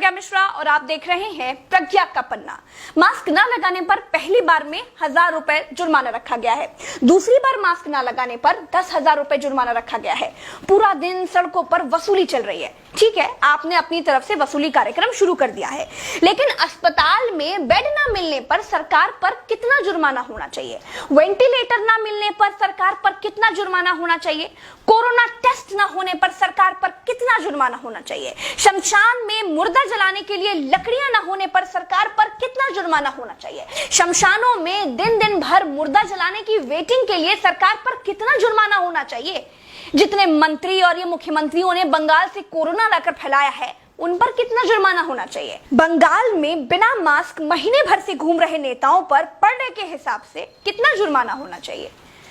प्रज्ञा मिश्रा और आप देख रहे हैं प्रज्ञा का पन्ना। मास्क न लगाने पर पहली बार में 1000 रुपए जुर्माना रखा गया है। दूसरी बार मास्क न लगाने पर 10,000 रुपए जुर्माना रखा गया है। पूरा दिन सड़कों पर वसूली चल रही है। ठीक है, आपने अपनी तरफ से वसूली कार्यक्रम शुरू कर दिया है, लेकिन अस्पताल में बेड न मिलने पर सरकार पर कितना जुर्माना होना चाहिए? वेंटिलेटर न मिलने पर सरकार पर कितना जुर्माना होना चाहिए? कोरोना टेस्ट न होने पर सरकार पर कितना जुर्माना होना चाहिए? शमशान में मुर्दा जलाने के लिए लकड़ियां न होने पर सरकार पर कितना जुर्माना होना चाहिए? शमशानों में दिन दिन भर मुर्दा जलाने की वेटिंग के लिए सरकार पर कितना जुर्माना होना चाहिए? जितने मंत्री और ये मुख्यमंत्रियों ने बंगाल से कोरोना लाकर फैलाया है, उन पर कितना जुर्माना होना चाहिए? बंगाल में बिना मास्क महीने भर से घूम रहे नेताओं पर पर डे के हिसाब से कितना जुर्माना होना चाहिए?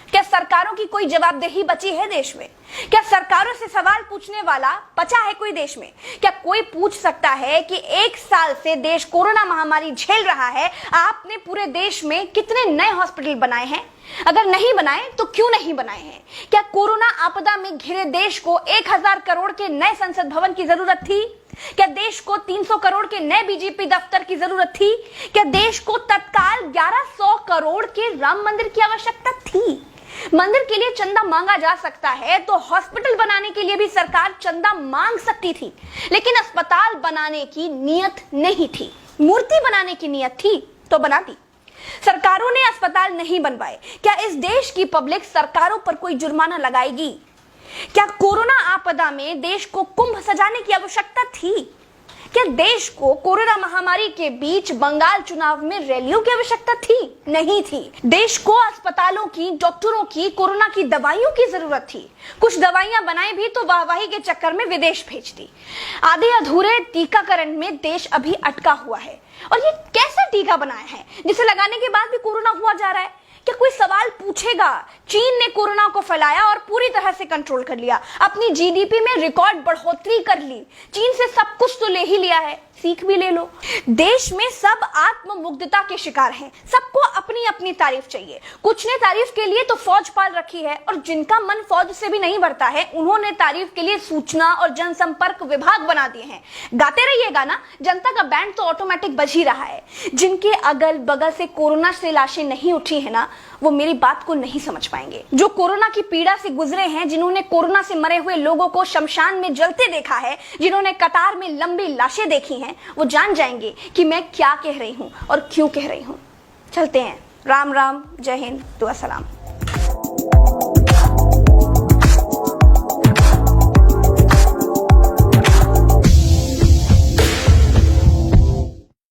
क्या सरकारों की कोई जवाबदेही बची है देश में? क्या सरकारों से सवाल पूछने वाला बचा है कोई देश में? क्या कोई पूछ सकता है कि 1 साल से देश कोरोना महामारी झेल रहा है, आपने पूरे देश में कितने नए हॉस्पिटल बनाए हैं? अगर नहीं बनाए तो क्यों नहीं बनाए हैं? क्या कोरोना आपदा में घिरे देश को 1000 करोड़ के नए संसद भवन की जरूरत थी? क्या देश को 300 करोड़ के नए बीजेपी दफ्तर की जरूरत थी? क्या देश को तत्काल 1100 करोड़ के राम मंदिर की आवश्यकता थी? मंदिर के लिए चंदा मांगा जा सकता है तो हॉस्पिटल बनाने के लिए भी सरकार चंदा मांग सकती थी, लेकिन अस्पताल बनाने की नियत नहीं थी। मूर्ति बनाने की नियत थी तो बना दी। सरकारों ने अस्पताल नहीं बनवाए। क्या इस देश की पब्लिक सरकारों पर कोई जुर्माना लगाएगी? क्या कोरोना आपदा में देश को कुंभ सजाने की आवश्यकता थी? क्या देश को कोरोना महामारी के बीच बंगाल चुनाव में रैलियों की आवश्यकता थी? नहीं थी। देश को अस्पतालों की, डॉक्टरों की, कोरोना की दवाइयों की जरूरत थी। कुछ दवाइयां बनाई भी तो वाहवाही के चक्कर में विदेश भेज दी। आधे अधूरे टीकाकरण में देश अभी अटका हुआ है। और ये कैसा टीका बनाया है जिसे लगाने के बाद भी कोरोना हुआ जा रहा है? क्या कोई सवाल पूछेगा? चीन ने कोरोना को फैलाया और पूरी तरह से कंट्रोल कर लिया। अपनी जीडीपी में रिकॉर्ड बढ़ोतरी कर ली। चीन से सब कुछ तो ले ही लिया है, सीख भी ले लो। देश में सब आत्ममुग्धता के शिकार हैं। सबको अपनी अपनी तारीफ चाहिए। कुछ ने तारीफ के लिए तो फौज पाल रखी है, और जिनका मन फौज से भी नहीं भरता है, उन्होंने तारीफ के लिए सूचना और जनसंपर्क विभाग बना दिए हैं। गाते रहिएगा ना, जनता का बैंड तो ऑटोमेटिक बज ही रहा है। जिनके अगल बगल से कोरोना से लाशें नहीं उठी है ना, वो मेरी बात को नहीं समझ पाएंगे। जो कोरोना की पीड़ा से गुजरे हैं, जिन्होंने कोरोना से मरे हुए लोगों को शमशान में जलते देखा है, जिन्होंने कतार में लंबी लाशें देखी हैं, वो जान जाएंगे कि मैं क्या कह रही हूं और क्यों कह रही हूं। चलते हैं। राम राम, जय हिंद, दुआ सलाम।